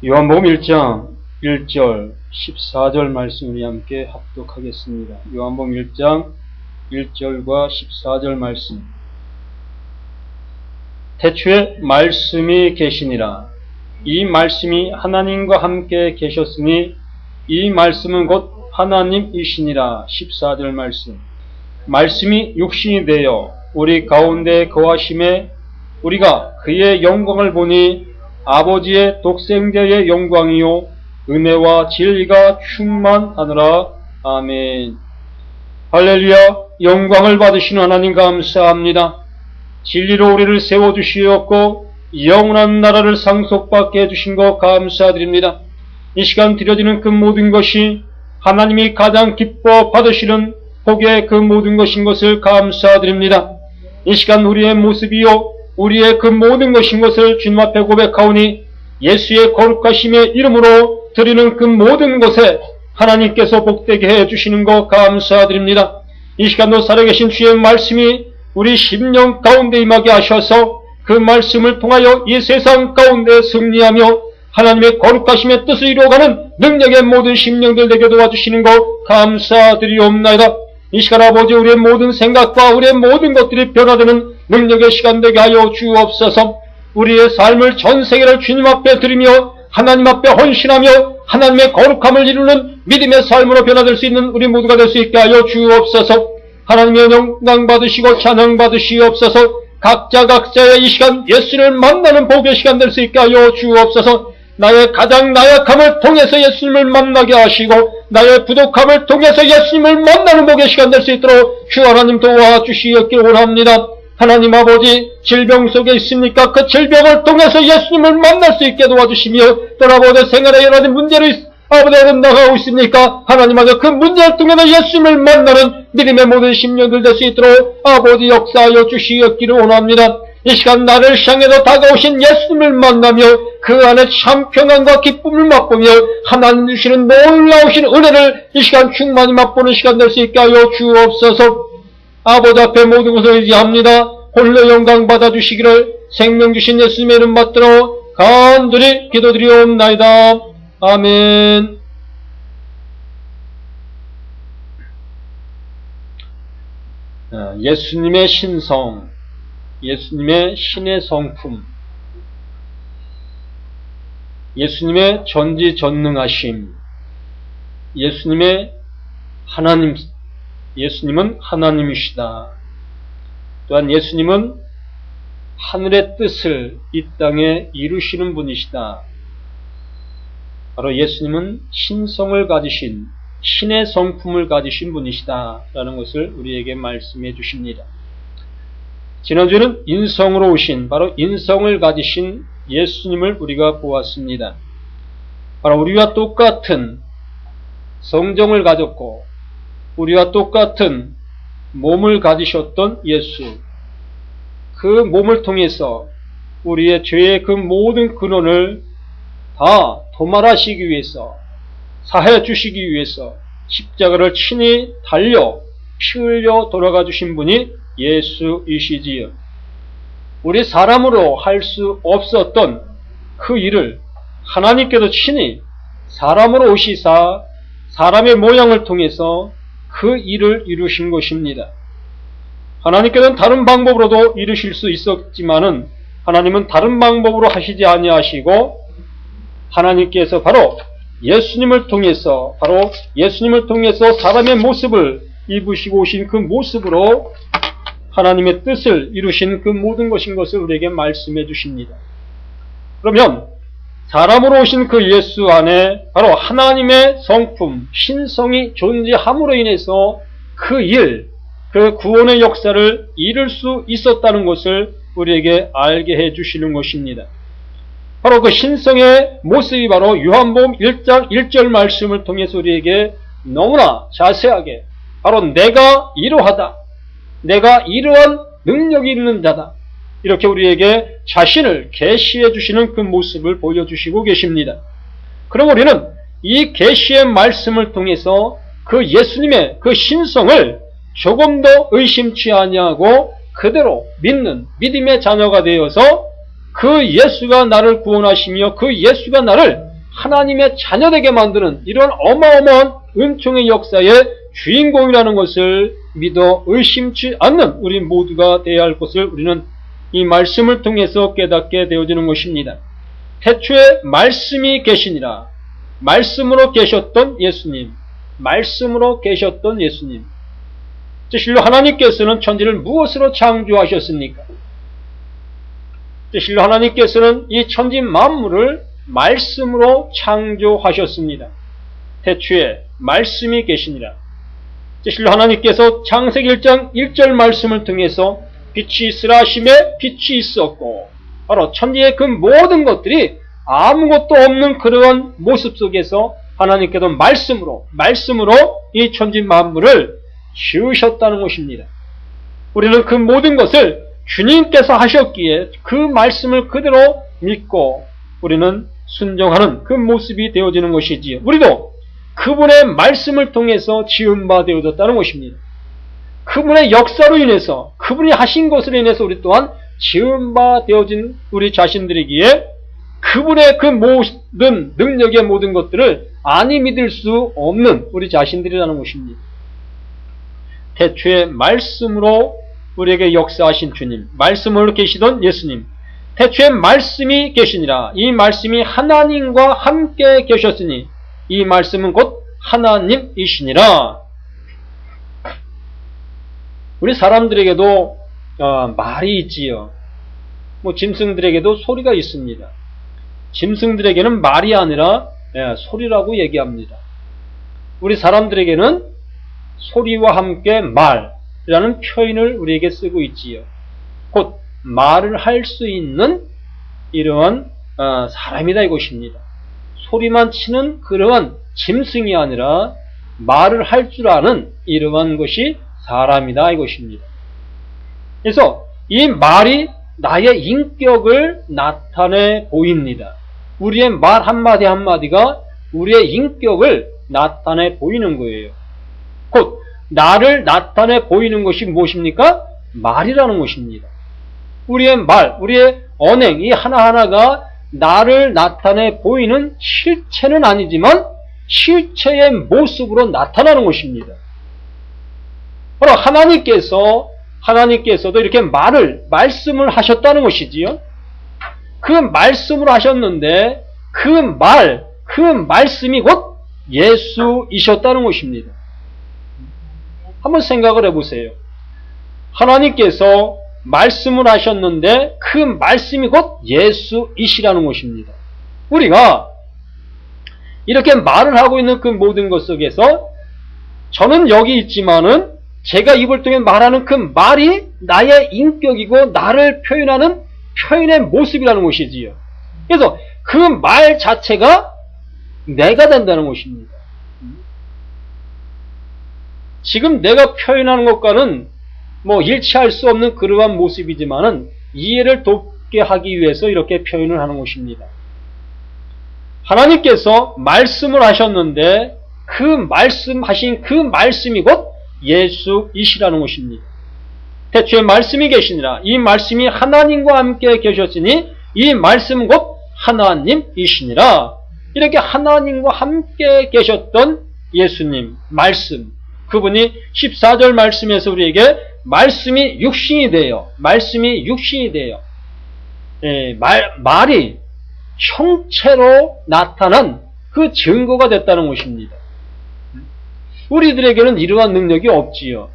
요한복음 1장 1절 14절 말씀 우리 함께 합독하겠습니다. 요한복음 1장 1절과 14절 말씀. 태초에 말씀이 계시니라. 이 말씀이 하나님과 함께 계셨으니 이 말씀은 곧 하나님이시니라. 14절 말씀. 말씀이 육신이 되어 우리 가운데 거하심에 우리가 그의 영광을 보니 아버지의 독생자의 영광이요 은혜와 진리가 충만하노라. 아멘. 할렐루야. 영광을 받으시는 하나님 감사합니다. 진리로 우리를 세워주시었고 영원한 나라를 상속받게 해주신 것 감사드립니다. 이 시간 드려지는 그 모든 것이 하나님이 가장 기뻐 받으시는 복의 그 모든 것인 것을 감사드립니다. 이 시간 우리의 모습이요 우리의 그 모든 것인 것을 주님 앞에 고백하오니 예수의 거룩하심의 이름으로 드리는 그 모든 것에 하나님께서 복되게 해주시는 것 감사드립니다. 이 시간도 살아계신 주의 말씀이 우리 심령 가운데 임하게 하셔서 그 말씀을 통하여 이 세상 가운데 승리하며 하나님의 거룩하심의 뜻을 이루어가는 능력의 모든 심령들 되게 도와주시는 것 감사드리옵나이다. 이 시간 아버지 우리의 모든 생각과 우리의 모든 것들이 변화되는 능력의 시간 되게 하여 주옵소서. 우리의 삶을 전 세계를 주님 앞에 드리며 하나님 앞에 헌신하며 하나님의 거룩함을 이루는 믿음의 삶으로 변화될 수 있는 우리 모두가 될 수 있게 하여 주옵소서. 하나님의 영광 받으시고 찬양 받으시옵소서. 각자의 이 시간 예수를 만나는 복의 시간 될 수 있게 하여 주옵소서. 나의 가장 나약함을 통해서 예수님을 만나게 하시고 나의 부족함을 통해서 예수님을 만나는 복의 시간 될 수 있도록 주 하나님 도와주시옵길 원합니다. 하나님 아버지 질병 속에 있습니까? 그 질병을 통해서 예수님을 만날 수 있게 도와주시며 또 아버지 생활에 여러 가지 문제를 아버지 나가고 있습니까? 하나님 아버지 그 문제를 통해서 예수님을 만나는 믿음의 모든 심령들 될 수 있도록 아버지 역사하여 주시옵기를 원합니다. 이 시간 나를 향해서 다가오신 예수님을 만나며 그 안에 참 평안과 기쁨을 맛보며 하나님 주시는 놀라우신 은혜를 이 시간 충만히 맛보는 시간 될 수 있게 하여 주옵소서. 아버지 앞에 모든 것을 의지합니다. 홀로 영광 받아주시기를 생명 주신 예수님의 이름 받들어 간절히 기도드리옵나이다. 아멘. 예수님의 신성, 예수님의 신의 성품, 예수님의 전지전능하심, 예수님의 하나님, 예수님은 하나님이시다. 또한 예수님은 하늘의 뜻을 이 땅에 이루시는 분이시다. 바로 예수님은 신성을 가지신 신의 성품을 가지신 분이시다 라는 것을 우리에게 말씀해 주십니다. 지난주에는 인성으로 오신 바로 인성을 가지신 예수님을 우리가 보았습니다. 바로 우리와 똑같은 성정을 가졌고 우리와 똑같은 몸을 가지셨던 예수, 그 몸을 통해서 우리의 죄의 그 모든 근원을 다 도말하시기 위해서, 사해 주시기 위해서 십자가를 친히 달려 피 흘려 돌아가 주신 분이 예수이시지요. 우리 사람으로 할 수 없었던 그 일을 하나님께서 친히 사람으로 오시사 사람의 모양을 통해서 그 일을 이루신 것입니다. 하나님께서는 다른 방법으로도 이루실 수 있었지만은 하나님은 다른 방법으로 하시지 아니하시고 하나님께서 바로 예수님을 통해서 사람의 모습을 입으시고 오신 그 모습으로 하나님의 뜻을 이루신 그 모든 것인 것을 우리에게 말씀해 주십니다. 그러면 사람으로 오신 그 예수 안에 바로 하나님의 성품, 신성이 존재함으로 인해서 그 일, 그 구원의 역사를 이룰 수 있었다는 것을 우리에게 알게 해 주시는 것입니다. 바로 그 신성의 모습이 바로 요한복음 1장 1절 말씀을 통해서 우리에게 너무나 자세하게 바로 내가 이러하다, 내가 이러한 능력이 있는 자다, 이렇게 우리에게 자신을 계시해 주시는 그 모습을 보여주시고 계십니다. 그럼 우리는 이 계시의 말씀을 통해서 그 예수님의 그 신성을 조금 더 의심치 아니하고 그대로 믿는 믿음의 자녀가 되어서 그 예수가 나를 구원하시며 그 예수가 나를 하나님의 자녀되게 만드는 이런 어마어마한 은총의 역사의 주인공이라는 것을 믿어 의심치 않는 우리 모두가 되어야 할 것을 우리는 이 말씀을 통해서 깨닫게 되어지는 것입니다. 태초에 말씀이 계시니라. 말씀으로 계셨던 예수님. 말씀으로 계셨던 예수님. 실로 하나님께서는 천지를 무엇으로 창조하셨습니까? 실로 하나님께서는 이 천지 만물을 말씀으로 창조하셨습니다. 태초에 말씀이 계시니라. 실로 하나님께서 창세기 1장 1절 말씀을 통해서 빛이 있으라 하심에 빛이 있었고, 바로 천지의 그 모든 것들이 아무것도 없는 그러한 모습 속에서 하나님께서 말씀으로 이 천지 만물을 지으셨다는 것입니다. 우리는 그 모든 것을 주님께서 하셨기에 그 말씀을 그대로 믿고 우리는 순종하는 그 모습이 되어지는 것이지요. 우리도 그분의 말씀을 통해서 지은 바 되어졌다는 것입니다. 그분의 역사로 인해서, 그분이 하신 것으로 인해서 우리 또한 지은 바 되어진 우리 자신들이기에 그분의 그 모든 능력의 모든 것들을 아니 믿을 수 없는 우리 자신들이라는 것입니다. 태초에 말씀으로 우리에게 역사하신 주님, 말씀으로 계시던 예수님, 태초에 말씀이 계시니라. 이 말씀이 하나님과 함께 계셨으니 이 말씀은 곧 하나님이시니라. 우리 사람들에게도 말이 있지요. 짐승들에게도 소리가 있습니다. 짐승들에게는 말이 아니라 소리라고 얘기합니다. 우리 사람들에게는 소리와 함께 말이라는 표현을 우리에게 쓰고 있지요. 곧 말을 할 수 있는 이러한 사람이다 이것입니다. 소리만 치는 그러한 짐승이 아니라 말을 할 줄 아는 이러한 것이 사람이다 이것입니다. 그래서 이 말이 나의 인격을 나타내 보입니다. 우리의 말 한마디 한마디가 우리의 인격을 나타내 보이는 거예요. 곧 나를 나타내 보이는 것이 무엇입니까? 말이라는 것입니다. 우리의 말, 우리의 언행 이 하나하나가 나를 나타내 보이는 실체는 아니지만 실체의 모습으로 나타나는 것입니다. 바로 하나님께서도 이렇게 말씀을 하셨다는 것이지요. 그 말씀을 하셨는데 그 말씀이 곧 예수이셨다는 것입니다. 한번 생각을 해보세요. 하나님께서 말씀을 하셨는데 그 말씀이 곧 예수이시라는 것입니다. 우리가 이렇게 말을 하고 있는 그 모든 것 속에서 저는 여기 있지만은 제가 입을 통해 말하는 그 말이 나의 인격이고 나를 표현하는 표현의 모습이라는 것이지요. 그래서 그 말 자체가 내가 된다는 것입니다. 지금 내가 표현하는 것과는 일치할 수 없는 그러한 모습이지만은 이해를 돕게 하기 위해서 이렇게 표현을 하는 것입니다. 하나님께서 말씀을 하셨는데 그 말씀하신 그 말씀이 곧 예수이시라는 것입니다. 태초에 말씀이 계시니라. 이 말씀이 하나님과 함께 계셨으니 이 말씀은 곧 하나님이시니라. 이렇게 하나님과 함께 계셨던 예수님, 말씀, 그분이 14절 말씀에서 우리에게 말씀이 육신이 되어 말이 형체로 나타난 그 증거가 됐다는 것입니다. 우리들에게는 이러한 능력이 없지요.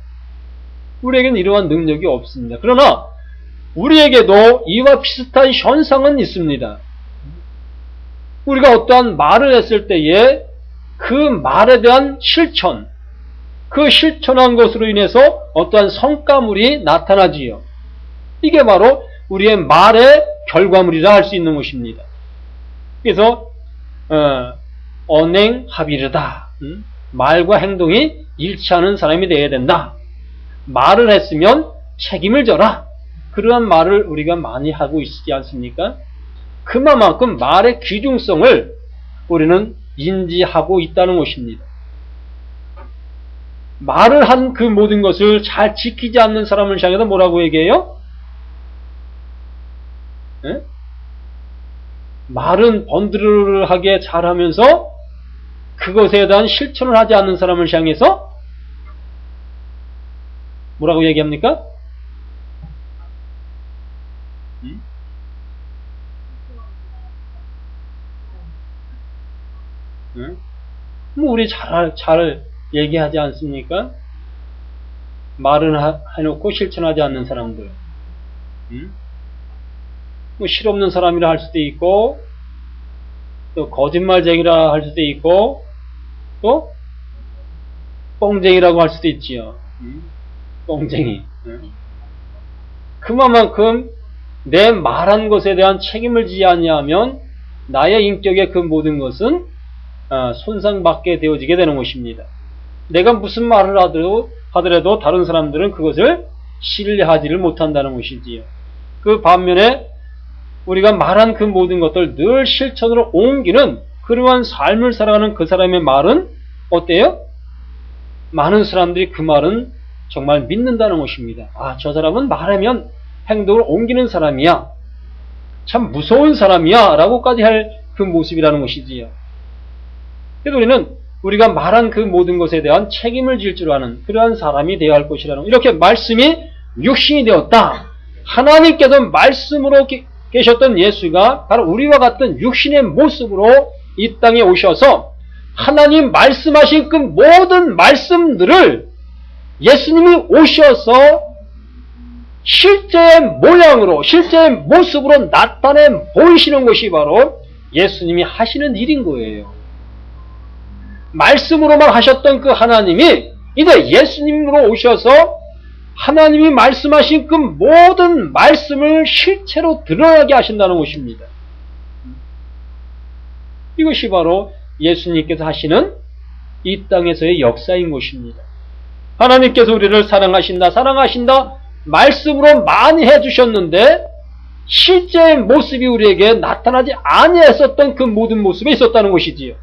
우리에게는 이러한 능력이 없습니다. 그러나 우리에게도 이와 비슷한 현상은 있습니다. 우리가 어떠한 말을 했을 때에 그 말에 대한 실천, 그 실천한 것으로 인해서 어떠한 성과물이 나타나지요. 이게 바로 우리의 말의 결과물이라 할 수 있는 것입니다. 그래서 언행합의르다. 말과 행동이 일치하는 사람이 되어야 된다. 말을 했으면 책임을 져라. 그러한 말을 우리가 많이 하고 있지 않습니까? 그만큼 말의 귀중성을 우리는 인지하고 있다는 것입니다. 말을 한 그 모든 것을 잘 지키지 않는 사람을 향해서 뭐라고 얘기해요? 네? 말은 번드르르하게 잘하면서 그것에 대한 실천을 하지 않는 사람을 향해서 뭐라고 얘기합니까? 뭐 우리 잘 얘기하지 않습니까? 말은 해놓고 실천하지 않는 사람들. 뭐 실없는 사람이라 할 수도 있고, 또 거짓말쟁이라 할 수도 있고, 또 뻥쟁이라고 할 수도 있지요. 뻥쟁이. 그만큼 내 말한 것에 대한 책임을 지지 않냐면 나의 인격의 그 모든 것은 손상받게 되어지게 되는 것입니다. 내가 무슨 말을 하더라도 다른 사람들은 그것을 신뢰하지를 못한다는 것이지요. 그 반면에 우리가 말한 그 모든 것들 늘 실천으로 옮기는 그러한 삶을 살아가는 그 사람의 말은 어때요? 많은 사람들이 그 말은 정말 믿는다는 것입니다. 저 사람은 말하면 행동을 옮기는 사람이야. 참 무서운 사람이야. 라고까지 할 그 모습이라는 것이지요. 그래서 우리는 우리가 말한 그 모든 것에 대한 책임을 질 줄 아는 그러한 사람이 되어야 할 것이라는 것. 이렇게 말씀이 육신이 되었다. 하나님께서 말씀으로 계셨던 예수가 바로 우리와 같은 육신의 모습으로 이 땅에 오셔서 하나님 말씀하신 그 모든 말씀들을 예수님이 오셔서 실제의 모양으로, 실제의 모습으로 나타내 보이시는 것이 바로 예수님이 하시는 일인 거예요. 말씀으로만 하셨던 그 하나님이 이제 예수님으로 오셔서 하나님이 말씀하신 그 모든 말씀을 실체로 드러나게 하신다는 것입니다. 이것이 바로 예수님께서 하시는 이 땅에서의 역사인 것입니다. 하나님께서 우리를 사랑하신다 말씀으로 많이 해주셨는데 실제의 모습이 우리에게 나타나지 아니했었던 그 모든 모습에 있었다는 것이지요.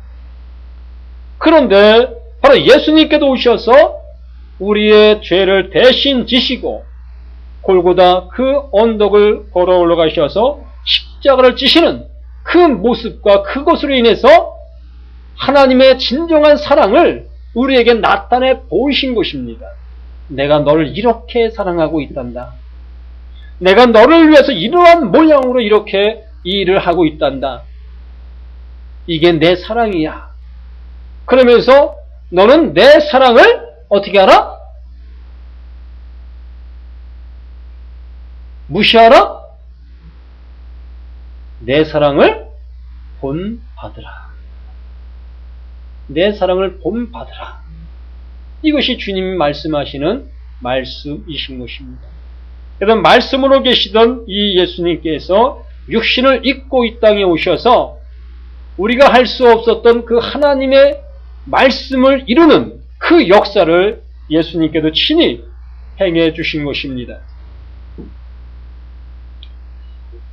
그런데 바로 예수님께서 오셔서 우리의 죄를 대신 지시고 골고다 그 언덕을 걸어 올라가셔서 십자가를 지시는 그 모습과 그것으로 인해서 하나님의 진정한 사랑을 우리에게 나타내 보이신 것입니다. 내가 너를 이렇게 사랑하고 있단다. 내가 너를 위해서 이러한 모양으로 이렇게 이 일을 하고 있단다. 이게 내 사랑이야. 그러면서 너는 내 사랑을 어떻게 하라? 무시하라? 내 사랑을 본받으라. 내 사랑을 본받으라. 이것이 주님이 말씀하시는 말씀이신 것입니다. 그래서 말씀으로 계시던 이 예수님께서 육신을 입고 이 땅에 오셔서 우리가 할 수 없었던 그 하나님의 말씀을 이루는 그 역사를 예수님께서 친히 행해 주신 것입니다.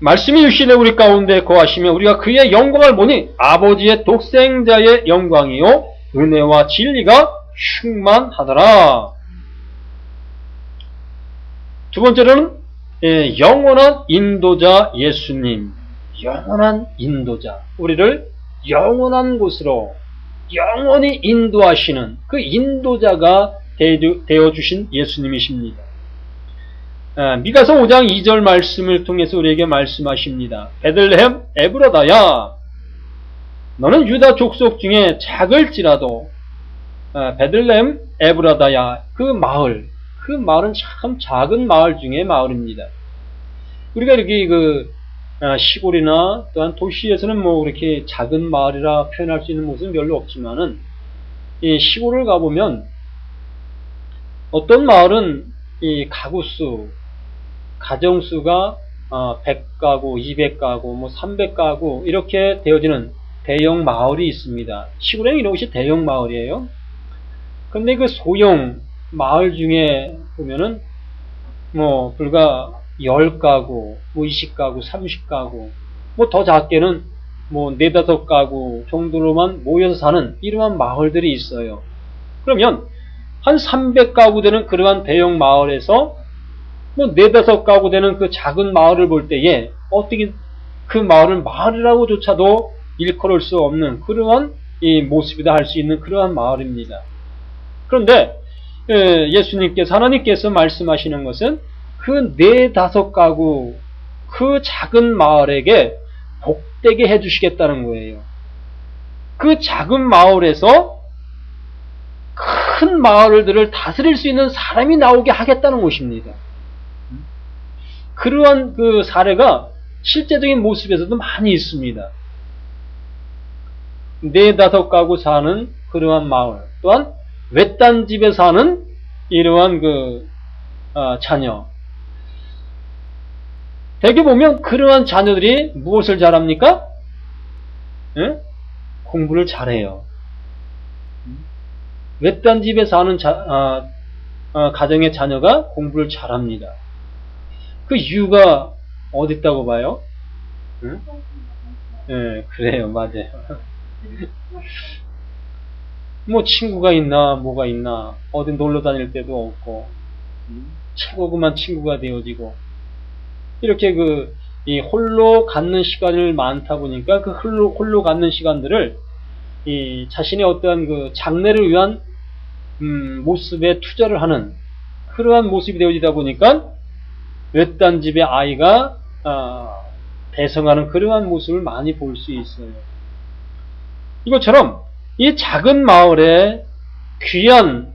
말씀이 육신에 우리 가운데 거하시며 우리가 그의 영광을 보니 아버지의 독생자의 영광이요 은혜와 진리가 충만하더라. 두 번째로는 영원한 인도자 예수님. 영원한 인도자. 우리를 영원한 곳으로 영원히 인도하시는 그 인도자가 되어주신 예수님이십니다. 미가서 5장 2절 말씀을 통해서 우리에게 말씀하십니다. 베들레헴 에브라다야 너는 유다 족속 중에 작을지라도 베들레헴 에브라다야 그 마을은 참 작은 마을 중에 마을입니다. 우리가 이렇게 시골이나 또한 도시에서는 뭐 그렇게 작은 마을이라 표현할 수 있는 모습은 별로 없지만은 이 시골을 가보면 어떤 마을은 이 가정수가 100가구, 200가구, 300가구 이렇게 되어지는 대형 마을이 있습니다. 시골에는 이런 것이 대형 마을이에요. 근데 그 소형 마을 중에 보면은 불과 10가구, 20가구, 30가구, 더 작게는 4, 5가구 정도로만 모여서 사는 이러한 마을들이 있어요. 그러면 한 300가구 되는 그러한 대형 마을에서 4, 5가구 되는 그 작은 마을을 볼 때에 어떻게 그 마을은 마을이라고조차도 일컬을 수 없는 그러한 이 모습이다 할 수 있는 그러한 마을입니다. 그런데 예수님께서 하나님께서 말씀하시는 것은 그 4-5가구 그 작은 마을에게 복되게 해주시겠다는 거예요. 그 작은 마을에서 큰 마을들을 다스릴 수 있는 사람이 나오게 하겠다는 것입니다. 그러한 그 사례가 실제적인 모습에서도 많이 있습니다. 4-5가구 사는 그러한 마을, 또한 외딴 집에 사는 이러한 자녀. 대개 보면 그러한 자녀들이 무엇을 잘합니까? 공부를 잘해요. 외딴 집에 사는 가정의 자녀가 공부를 잘합니다. 그 이유가 어디 있다고 봐요? 그래요, 맞아요. 뭐 친구가 있나 뭐가 있나, 어디 놀러 다닐 때도 없고 최고 그만 친구가 되어지고, 이렇게 이 홀로 갖는 시간을 많다 보니까 그 홀로 갖는 시간들을 이 자신의 어떠한 장래를 위한 모습에 투자를 하는 그러한 모습이 되어지다 보니까 외딴 집의 아이가 대성하는 그러한 모습을 많이 볼 수 있어요. 이것처럼 이 작은 마을에 귀한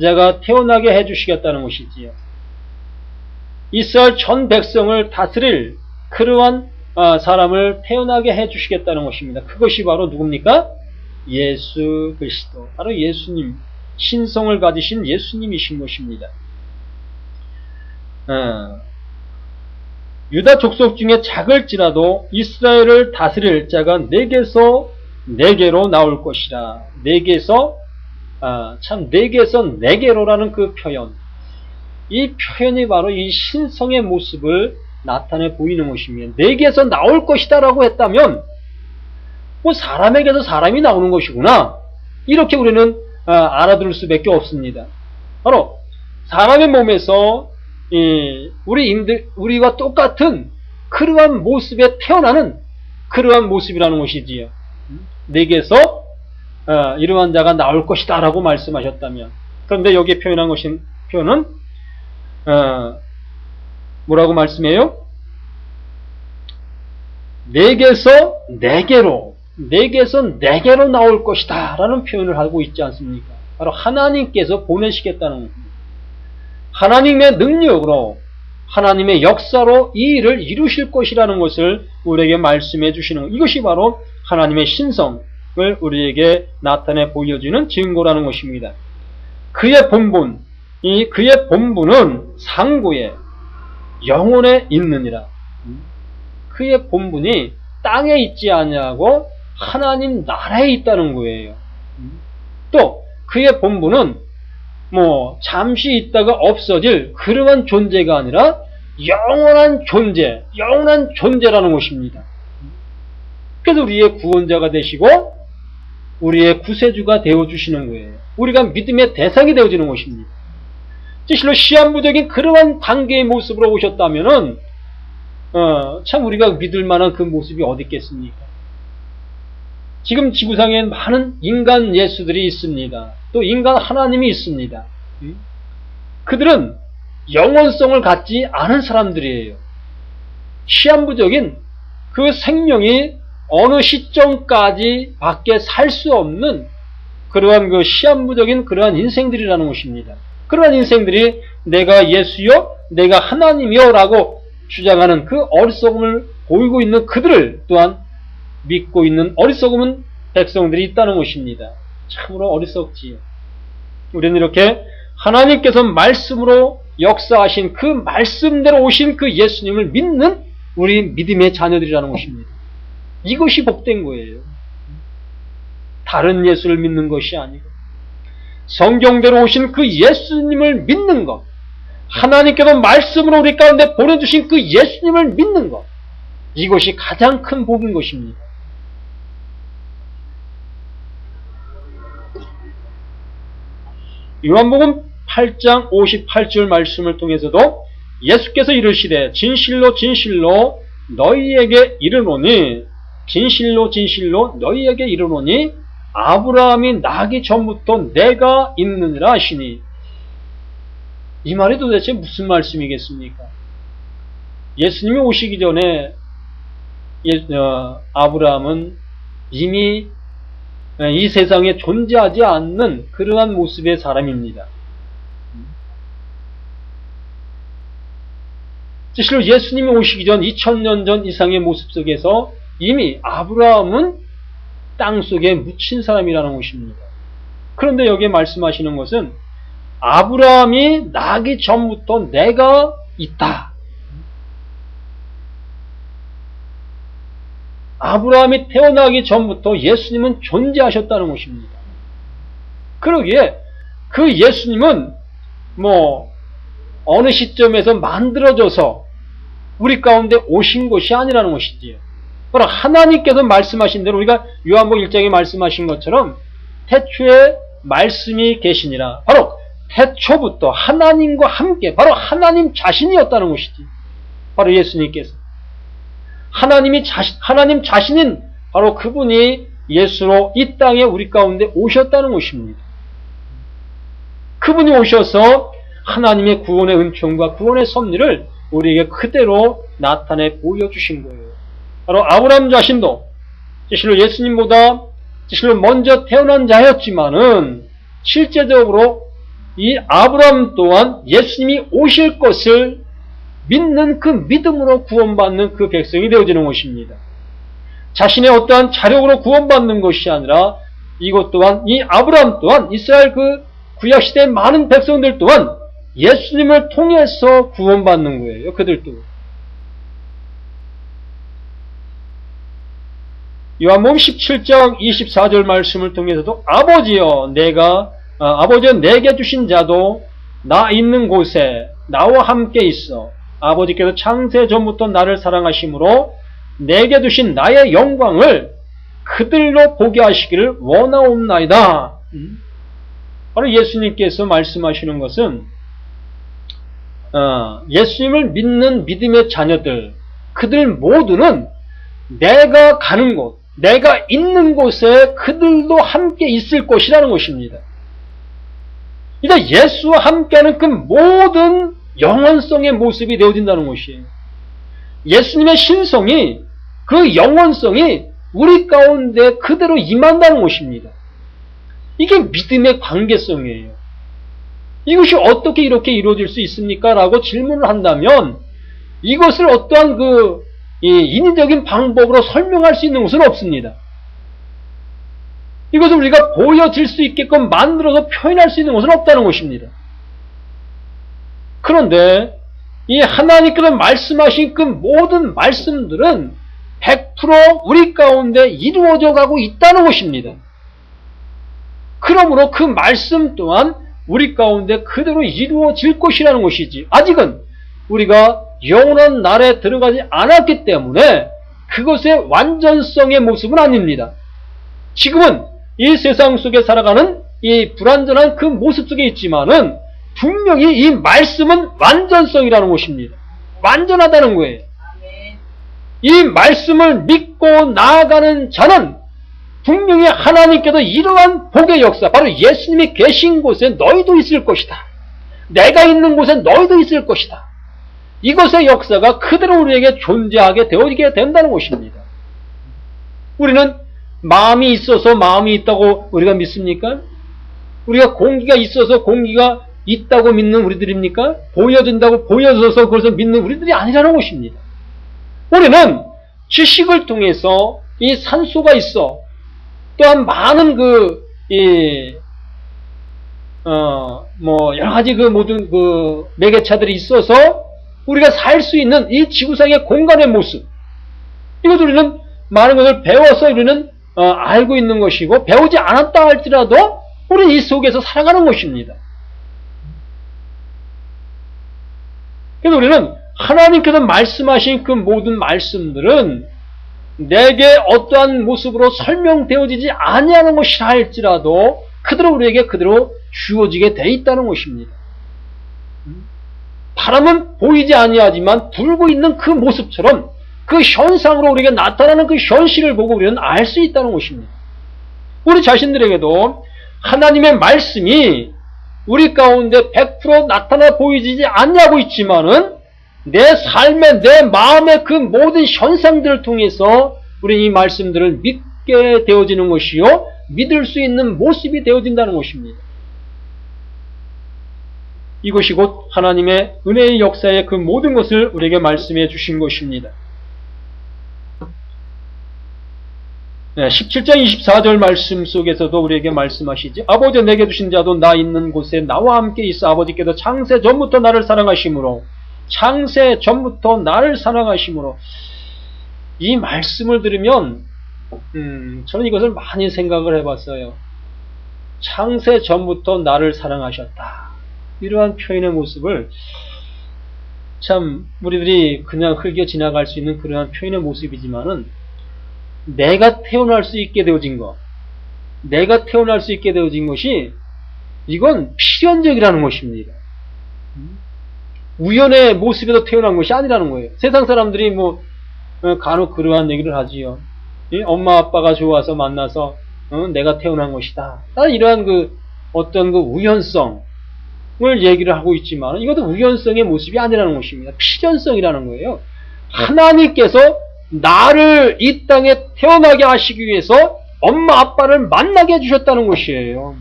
자가 태어나게 해주시겠다는 것이지요. 이스라엘 전 백성을 다스릴 그러한 사람을 태어나게 해주시겠다는 것입니다. 그것이 바로 누굽니까? 예수 그리스도, 바로 예수님, 신성을 가지신 예수님이신 것입니다. 유다 족속 중에 작을지라도 이스라엘을 다스릴 자가 4개에서 4개로 나올 것이라. 4개에서 4개로라는 그 표현, 이 표현이 바로 이 신성의 모습을 나타내 보이는 것입니다. 4개에서 나올 것이다 라고 했다면 뭐 사람에게서 사람이 나오는 것이구나, 이렇게 우리는 알아들을 수밖에 없습니다. 바로 사람의 몸에서 우리와 똑같은 그러한 모습에 태어나는 그러한 모습이라는 것이지요. 4개에서 이러한 자가 나올 것이다 라고 말씀하셨다면, 그런데 여기에 표현한 표현은 뭐라고 말씀해요? 4개에서 4개로 나올 것이다 라는 표현을 하고 있지 않습니까? 바로 하나님께서 보내시겠다는 겁니다. 하나님의 능력으로, 하나님의 역사로 이 일을 이루실 것이라는 것을 우리에게 말씀해 주시는 것, 이것이 바로 하나님의 신성을 우리에게 나타내 보여주는 증거라는 것입니다. 그의 본분, 그의 본분은 상고에 영혼에 있느니라. 그의 본분이 땅에 있지 아니하고 하나님 나라에 있다는 거예요. 또 그의 본분은 잠시 있다가 없어질 그러한 존재가 아니라 영원한 존재라는 것입니다. 그래서 우리의 구원자가 되시고 우리의 구세주가 되어주시는 거예요. 우리가 믿음의 대상이 되어지는 것입니다. 실로 시한부적인 그러한 관계의 모습으로 오셨다면은 참 우리가 믿을 만한 그 모습이 어디 있겠습니까? 지금 지구상엔 많은 인간 예수들이 있습니다. 또 인간 하나님이 있습니다. 그들은 영원성을 갖지 않은 사람들이에요. 시한부적인 그 생명이 어느 시점까지 밖에 살 수 없는 그러한 시한부적인 그러한 인생들이라는 것입니다. 그러한 인생들이 내가 예수요, 내가 하나님이요 라고 주장하는 그 어리석음을 보이고 있는 그들을 또한 믿고 있는 어리석은 백성들이 있다는 것입니다. 참으로 어리석지요. 우리는 이렇게 하나님께서 말씀으로 역사하신 그 말씀대로 오신 그 예수님을 믿는 우리 믿음의 자녀들이라는 것입니다. 이것이 복된 거예요. 다른 예수를 믿는 것이 아니고 성경대로 오신 그 예수님을 믿는 것, 하나님께서 말씀으로 우리 가운데 보내주신 그 예수님을 믿는 것, 이것이 가장 큰 복인 것입니다. 요한복음 8장 58절 말씀을 통해서도 예수께서 이르시되 진실로 진실로 너희에게 이르노니 진실로 진실로 너희에게 이르노니 아브라함이 나기 전부터 내가 있느니라 하시니 이 말이 도대체 무슨 말씀이겠습니까? 예수님이 오시기 전에 아브라함은 이미 이 세상에 존재하지 않는 그러한 모습의 사람입니다. 실로 예수님이 오시기 전 2000년 전 이상의 모습 속에서 이미 아브라함은 땅속에 묻힌 사람이라는 것입니다. 그런데 여기에 말씀하시는 것은 아브라함이 나기 전부터 내가 있다. 아브라함이 태어나기 전부터 예수님은 존재하셨다는 것입니다. 그러기에 그 예수님은 어느 시점에서 만들어져서 우리 가운데 오신 것이 아니라는 것이지요. 바로 하나님께서 말씀하신 대로 우리가 요한복음 1장에 말씀하신 것처럼 태초에 말씀이 계시니라. 바로 태초부터 하나님과 함께 바로 하나님 자신이었다는 것이지. 바로 예수님께서. 하나님 자신인 바로 그분이 예수로 이 땅에 우리 가운데 오셨다는 것입니다. 그분이 오셔서 하나님의 구원의 은총과 구원의 섭리를 우리에게 그대로 나타내 보여주신 거예요. 바로 아브라함 자신도 실로 예수님보다 실로 먼저 태어난 자였지만은 실제적으로 이 아브라함 또한 예수님이 오실 것을 믿는 그 믿음으로 구원받는 그 백성이 되어지는 것입니다. 자신의 어떠한 자력으로 구원받는 것이 아니라 이것 또한 이 아브라함 또한 이스라엘 그 구약시대의 많은 백성들 또한 예수님을 통해서 구원받는 거예요. 그들도. 요한복음 17장 24절 말씀을 통해서도 아버지여 내게 주신 자도 나 있는 곳에 나와 함께 있어 아버지께서 창세 전부터 나를 사랑하심으로 내게 주신 나의 영광을 그들로 보게 하시기를 원하옵나이다. 바로 예수님께서 말씀하시는 것은 예수님을 믿는 믿음의 자녀들 그들 모두는 내가 가는 곳 내가 있는 곳에 그들도 함께 있을 것이라는 것입니다. 이제 예수와 함께하는 그 모든 영원성의 모습이 되어진다는 것이에요. 예수님의 신성이 그 영원성이 우리 가운데 그대로 임한다는 것입니다. 이게 믿음의 관계성이에요. 이것이 어떻게 이렇게 이루어질 수 있습니까? 라고 질문을 한다면 이것을 어떠한 인위적인 방법으로 설명할 수 있는 것은 없습니다. 이것을 우리가 보여질 수 있게끔 만들어서 표현할 수 있는 것은 없다는 것입니다. 그런데 이 하나님께서 말씀하신 그 모든 말씀들은 100% 우리 가운데 이루어져 가고 있다는 것입니다. 그러므로 그 말씀 또한 우리 가운데 그대로 이루어질 것이라는 것이지 아직은 우리가 영원한 날에 들어가지 않았기 때문에 그것의 완전성의 모습은 아닙니다. 지금은 이 세상 속에 살아가는 이 불완전한 그 모습 속에 있지만은 분명히 이 말씀은 완전성이라는 것입니다. 완전하다는 거예요. 이 말씀을 믿고 나아가는 자는 분명히 하나님께서 이러한 복의 역사, 바로 예수님이 계신 곳에 너희도 있을 것이다. 내가 있는 곳에 너희도 있을 것이다. 이것의 역사가 그대로 우리에게 존재하게 되어지게 된다는 것입니다. 우리는 마음이 있어서 마음이 있다고 우리가 믿습니까? 우리가 공기가 있어서 공기가 있다고 믿는 우리들입니까? 보여진다고 보여져서 그것을 믿는 우리들이 아니라는 것입니다. 우리는 지식을 통해서 이 산소가 있어 또한 많은 여러 가지 모든 매개차들이 있어서 우리가 살 수 있는 이 지구상의 공간의 모습. 이것 우리는 많은 것을 배워서 우리는 알고 있는 것이고 배우지 않았다 할지라도 우리는 이 속에서 살아가는 것입니다. 그래서 우리는 하나님께서 말씀하신 그 모든 말씀들은 내게 어떠한 모습으로 설명되어지지 아니하는 것이라 할지라도 그대로 우리에게 그대로 주어지게 돼 있다는 것입니다. 바람은 보이지 아니하지만 불고 있는 그 모습처럼 그 현상으로 우리가 나타나는 그 현실을 보고 우리는 알 수 있다는 것입니다. 우리 자신들에게도 하나님의 말씀이 우리 가운데 100% 나타나 보이지 않냐고 있지만은 내 삶의, 내 마음의 그 모든 현상들을 통해서 우리는 이 말씀들을 믿게 되어지는 것이요, 믿을 수 있는 모습이 되어진다는 것입니다. 이것이 곧 하나님의 은혜의 역사의 그 모든 것을 우리에게 말씀해 주신 것입니다. 17장 24절 말씀 속에서도 우리에게 말씀하시지, 아버지 내게 주신 자도 나 있는 곳에 나와 함께 있어 아버지께서 창세 전부터 나를 사랑하심으로, 창세 전부터 나를 사랑하심으로. 이 말씀을 들으면 저는 이것을 많이 생각을 해봤어요. 창세 전부터 나를 사랑하셨다. 이러한 표현의 모습을 참 우리들이 그냥 흘겨 지나갈 수 있는 그러한 표현의 모습이지만은, 내가 태어날 수 있게 되어진 것, 내가 태어날 수 있게 되어진 것이 이건 필연적이라는 것입니다. 우연의 모습에서 태어난 것이 아니라는 거예요. 세상 사람들이 뭐 간혹 그러한 얘기를 하지요. 엄마 아빠가 좋아서 만나서 내가 태어난 것이다. 이러한 그 어떤 그 우연성을 얘기를 하고 있지만, 이것도 우연성의 모습이 아니라는 것입니다. 필연성이라는 거예요. 하나님께서 나를 이 땅에 태어나게 하시기 위해서 엄마 아빠를 만나게 해주셨다는 것이에요.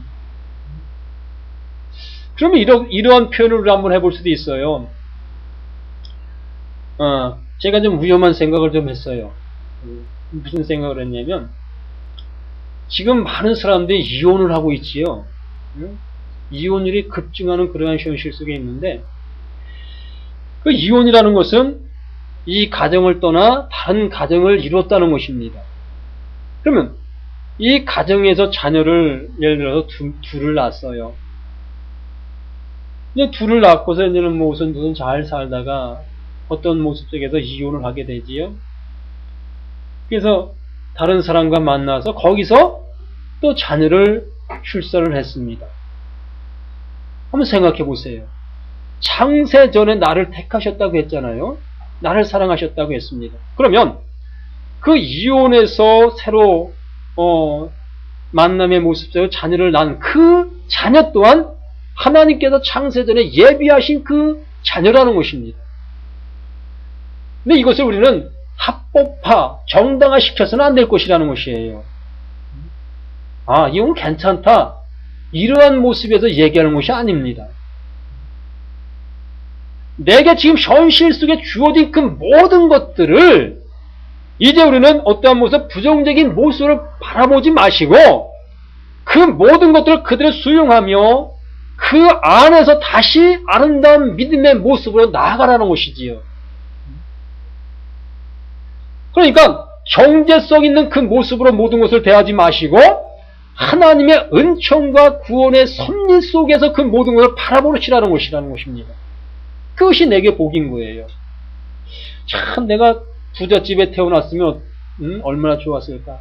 그러면 이러한 표현을 한번 해볼 수도 있어요. 제가 좀 위험한 생각을 좀 했어요. 무슨 생각을 했냐면, 지금 많은 사람들이 이혼을 하고 있지요. 이혼율이 급증하는 그러한 현실 속에 있는데, 그 이혼이라는 것은 이 가정을 떠나 다른 가정을 이뤘다는 것입니다. 그러면 이 가정에서 자녀를 예를 들어서 둘을 낳았어요. 이제 둘을 낳고서 이제는 뭐 우선 잘 살다가 어떤 모습 속에서 이혼을 하게 되지요. 그래서 다른 사람과 만나서 거기서 또 자녀를 출산을 했습니다. 한번 생각해 보세요. 창세 전에 나를 택하셨다고 했잖아요. 나를 사랑하셨다고 했습니다. 그러면 그 이혼에서 새로 만남의 모습 속에서 자녀를 낳은 그 자녀 또한 하나님께서 창세 전에 예비하신 그 자녀라는 것입니다. 근데 이것을 우리는 합법화, 정당화 시켜서는 안 될 것이라는 것이에요. 이건 괜찮다, 이러한 모습에서 얘기하는 것이 아닙니다. 내게 지금 현실 속에 주어진 그 모든 것들을 이제 우리는 어떠한 모습, 부정적인 모습을 바라보지 마시고 그 모든 것들을 그대로 수용하며 그 안에서 다시 아름다운 믿음의 모습으로 나아가라는 것이지요. 그러니까 형제성 있는 그 모습으로 모든 것을 대하지 마시고 하나님의 은총과 구원의 섭리 속에서 그 모든 것을 바라보시라는 것입니다. 그것이 내게 복인 거예요. 참 내가 부잣집에 태어났으면 얼마나 좋았을까.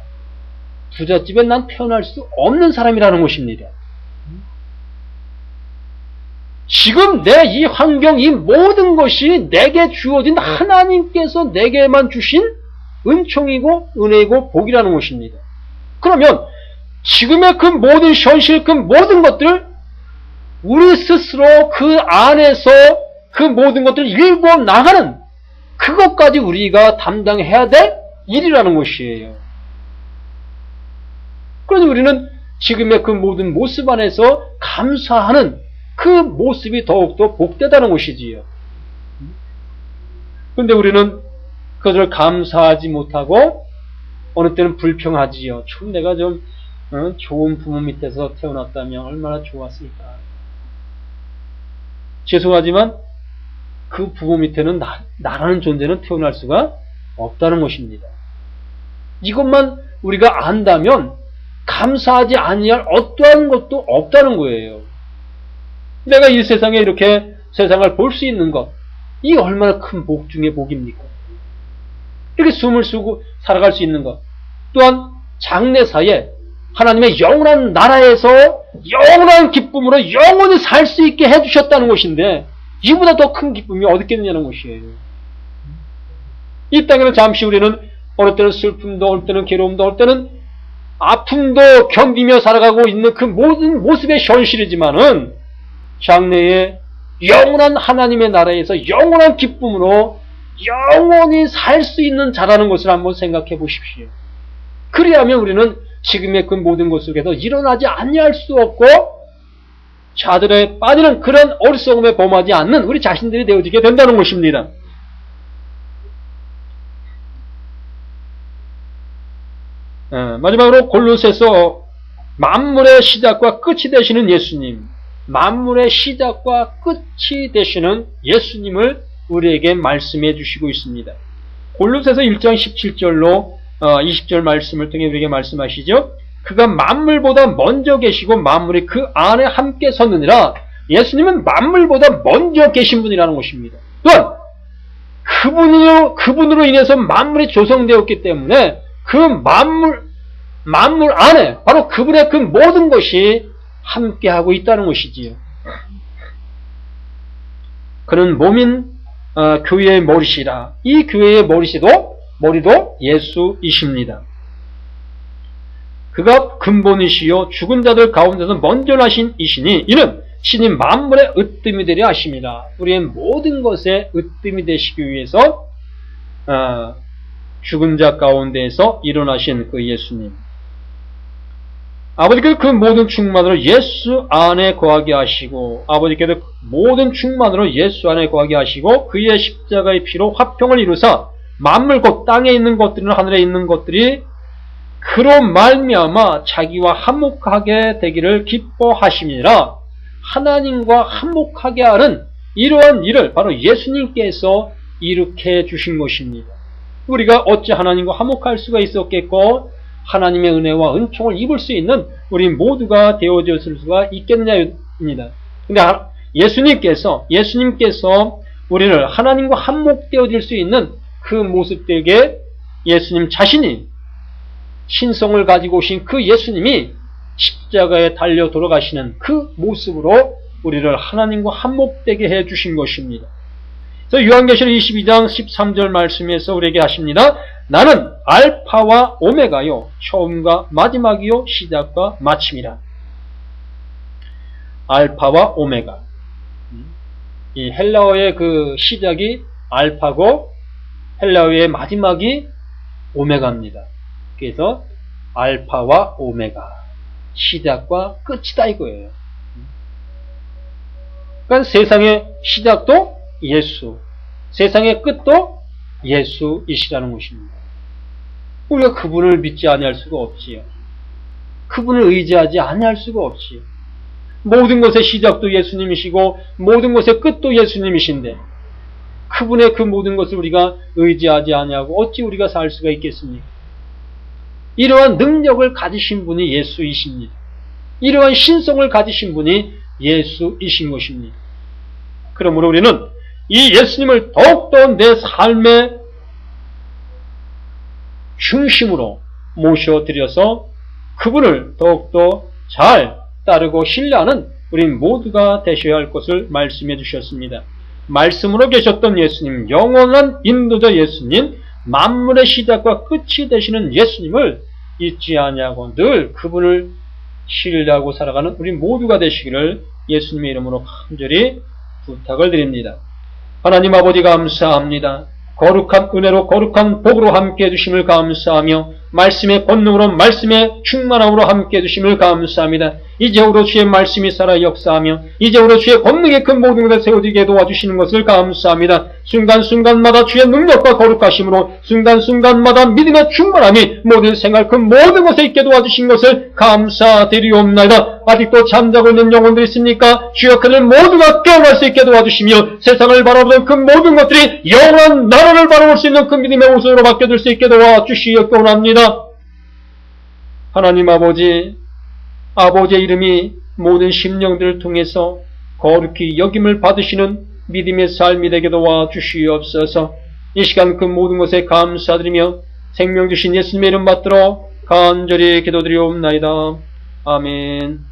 부잣집에 난 태어날 수 없는 사람이라는 것입니다. 지금 내 이 환경, 이 모든 것이 내게 주어진 하나님께서 내게만 주신 은총이고 은혜이고 복이라는 것입니다. 그러면 지금의 그 모든 현실, 그 모든 것들 우리 스스로 그 안에서 그 모든 것들을 일궈 나가는 그것까지 우리가 담당해야 될 일이라는 것이에요. 그래서 우리는 지금의 그 모든 모습 안에서 감사하는 그 모습이 더욱더 복되다는 것이지요. 그런데 우리는 그것을 감사하지 못하고 어느 때는 불평하지요. 참 내가 좀 좋은 부모 밑에서 태어났다면 얼마나 좋았을까. 죄송하지만 그 부모 밑에는 나라는 존재는 태어날 수가 없다는 것입니다. 이것만 우리가 안다면 감사하지 아니할 어떠한 것도 없다는 거예요. 내가 이 세상에 이렇게 세상을 볼 수 있는 것, 이 얼마나 큰 복 중의 복입니까? 이렇게 숨을 쉬고 살아갈 수 있는 것, 또한 장래사에 하나님의 영원한 나라에서 영원한 기쁨으로 영원히 살 수 있게 해주셨다는 것인데 이보다 더 큰 기쁨이 어디 있겠느냐는 것이에요. 이 땅에는 잠시 우리는 어느 때는 슬픔도, 어느 때는 괴로움도, 어느 때는 아픔도 견디며 살아가고 있는 그 모든 모습의 현실이지만은 장래에 영원한 하나님의 나라에서 영원한 기쁨으로 영원히 살 수 있는 자라는 것을 한번 생각해 보십시오. 그리하면 우리는 지금의 그 모든 것 속에서 일어나지 아니할 수 없고 자들에 빠지는 그런 어리석음에 범하지 않는 우리 자신들이 되어지게 된다는 것입니다. 마지막으로 골로새서 만물의 시작과 끝이 되시는 예수님, 만물의 시작과 끝이 되시는 예수님을 우리에게 말씀해 주시고 있습니다. 골로새서 1장 17절로 20절 말씀을 통해 우리에게 말씀하시죠. 그가 만물보다 먼저 계시고 만물이 그 안에 함께 섰느니라. 예수님은 만물보다 먼저 계신 분이라는 것입니다. 또한 그분으로 인해서 만물이 조성되었기 때문에 그 만물 안에 바로 그분의 그 모든 것이 함께하고 있다는 것이지요. 그는 몸인 교회의 머리시라. 이 교회의 머리도 예수이십니다. 그가 근본이시요 죽은 자들 가운데서 먼저 나신 이시니 이는 신이 만물의 으뜸이 되려 하심이라. 우리의 모든 것에 으뜸이 되시기 위해서 죽은 자 가운데에서 일어나신 그 예수님, 아버지께서 그 모든 충만으로 예수 안에 거하게 하시고, 아버지께서 모든 충만으로 예수 안에 거하게 하시고 그의 십자가의 피로 화평을 이루사 만물 곧 땅에 있는 것들이나 하늘에 있는 것들이 그로 말미암아 자기와 한목하게 되기를 기뻐하심이라. 하나님과 한목하게 하는 이러한 일을 바로 예수님께서 일으켜 주신 것입니다. 우리가 어찌 하나님과 화목할 수가 있었겠고 하나님의 은혜와 은총을 입을 수 있는 우리 모두가 되어졌을 수가 있겠느냐입니다. 근데 예수님께서 우리를 하나님과 한목되어질 수 있는 그 모습들에게 예수님 자신이 신성을 가지고 오신 그 예수님이 십자가에 달려 돌아가시는 그 모습으로 우리를 하나님과 한목되게 해주신 것입니다. 그래서 요한계시록 22장 13절 말씀에서 우리에게 하십니다. 나는 알파와 오메가요 처음과 마지막이요 시작과 마침이라. 알파와 오메가, 이 헬라어의 그 시작이 알파고 헬라어의 마지막이 오메가입니다. 그래서 알파와 오메가, 시작과 끝이다 이거예요. 그러니까 세상의 시작도 예수, 세상의 끝도 예수이시라는 것입니다. 우리가 그분을 믿지 아니할 수가 없지요. 그분을 의지하지 아니할 수가 없지요. 모든 것의 시작도 예수님이시고 모든 것의 끝도 예수님이신데 그분의 그 모든 것을 우리가 의지하지 아니하고 어찌 우리가 살 수가 있겠습니까? 이러한 능력을 가지신 분이 예수이십니다. 이러한 신성을 가지신 분이 예수이신 것입니다. 그러므로 우리는 이 예수님을 더욱더 내 삶의 중심으로 모셔드려서 그분을 더욱더 잘 따르고 신뢰하는 우리 모두가 되셔야 할 것을 말씀해 주셨습니다. 말씀으로 계셨던 예수님, 영원한 인도자 예수님, 만물의 시작과 끝이 되시는 예수님을 잊지 아니하고 늘 그분을 신뢰하고 살아가는 우리 모두가 되시기를 예수님의 이름으로 간절히 부탁을 드립니다. 하나님 아버지 감사합니다. 거룩한 은혜로 거룩한 복으로 함께 해주심을 감사하며 말씀의 권능으로 말씀의 충만함으로 함께 해주심을 감사합니다. 이제후로 주의 말씀이 살아 역사하며 이제후로 주의 권능의 큰 모든 것을 세워지게 도와주시는 것을 감사합니다. 순간순간마다 주의 능력과 거룩하심으로 순간순간마다 믿음의 충만함이 모든 생활 그 모든 것에 있게 도와주신 것을 감사드리옵나이다. 아직도 잠자고 있는 영혼들이 있습니까? 주여 그들 모두가 깨어날 수 있게 도와주시며 세상을 바라보던 그 모든 것들이 영원한 나라를 바라볼 수 있는 그 믿음의 우선으로 바뀌어질 수 있게 도와주시옵기 원합니다. 하나님 아버지의 이름이 모든 심령들을 통해서 거룩히 여김을 받으시는 믿음의 삶이 되게 도와주시옵소서. 이 시간 그 모든 것에 감사드리며 생명 주신 예수님의 이름 받들어 간절히 기도드리옵나이다. 아멘.